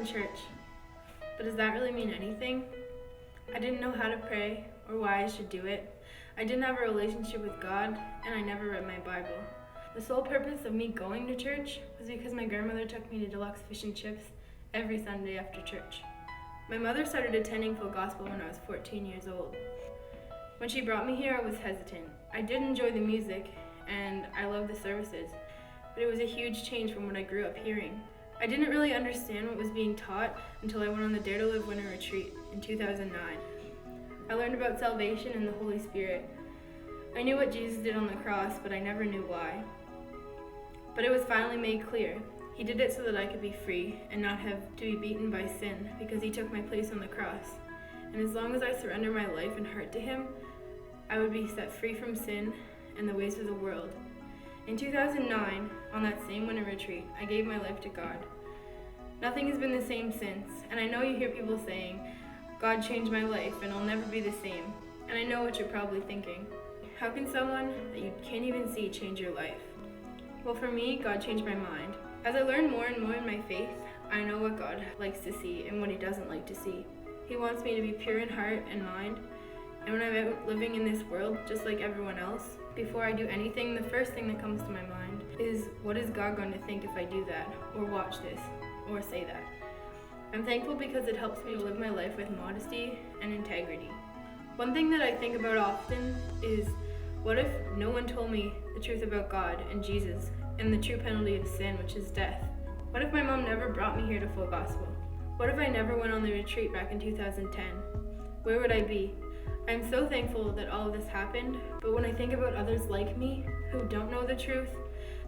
in church. But does that really mean anything? I didn't know how to pray or why I should do it. I didn't have a relationship with God, and I never read my Bible. The sole purpose of me going to church was because my grandmother took me to Deluxe Fish and Chips every Sunday after church. My mother started attending Full Gospel when I was 14 years old. When she brought me here, I was hesitant. I did enjoy the music, and I loved the services, but it was a huge change from what I grew up hearing. I didn't really understand what was being taught until I went on the Dare to Live Winter Retreat in 2009. I learned about salvation and the Holy Spirit. I knew what Jesus did on the cross, but I never knew why. But it was finally made clear. He did it so that I could be free and not have to be beaten by sin, because he took my place on the cross. And as long as I surrender my life and heart to him, I would be set free from sin and the ways of the world. In 2009, on that same winter retreat, I gave my life to God. Nothing has been the same since, and I know you hear people saying, God changed my life and I'll never be the same. And I know what you're probably thinking. How can someone that you can't even see change your life? Well, for me, God changed my mind. As I learn more and more in my faith, I know what God likes to see and what he doesn't like to see. He wants me to be pure in heart and mind. And when I'm out living in this world, just like everyone else, before I do anything, the first thing that comes to my mind is, what is God going to think if I do that, or watch this, or say that? I'm thankful because it helps me to live my life with modesty and integrity. One thing that I think about often is, what if no one told me the truth about God and Jesus and the true penalty of sin, which is death? What if my mom never brought me here to Full Gospel? What if I never went on the retreat back in 2010? Where would I be? I'm so thankful that all of this happened, but when I think about others like me who don't know the truth,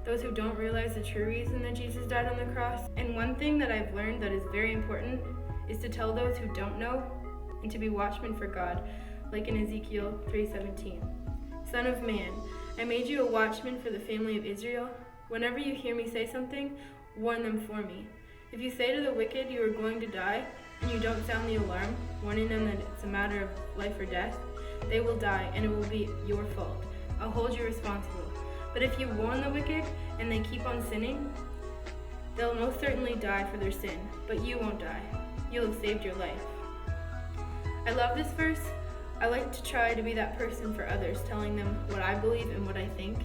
those who don't realize the true reason that Jesus died on the cross, and one thing that I've learned that is very important is to tell those who don't know and to be watchmen for God, like in Ezekiel 3:17. Son of man, I made you a watchman for the family of Israel. Whenever you hear me say something, warn them for me. If you say to the wicked you are going to die, and you don't sound the alarm, warning them that it's a matter of life or death, they will die, and it will be your fault. I'll hold you responsible. But if you warn the wicked, and they keep on sinning, they'll most certainly die for their sin, but you won't die. You'll have saved your life. I love this verse. I like to try to be that person for others, telling them what I believe and what I think,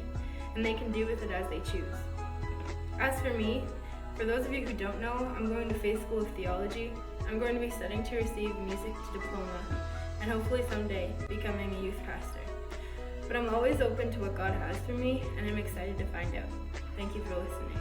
and they can do with it as they choose. As for me, for those of you who don't know, I'm going to Faith School of Theology. I'm going to be studying to receive music diploma, and hopefully someday becoming a youth pastor. But I'm always open to what God has for me, and I'm excited to find out. Thank you for listening.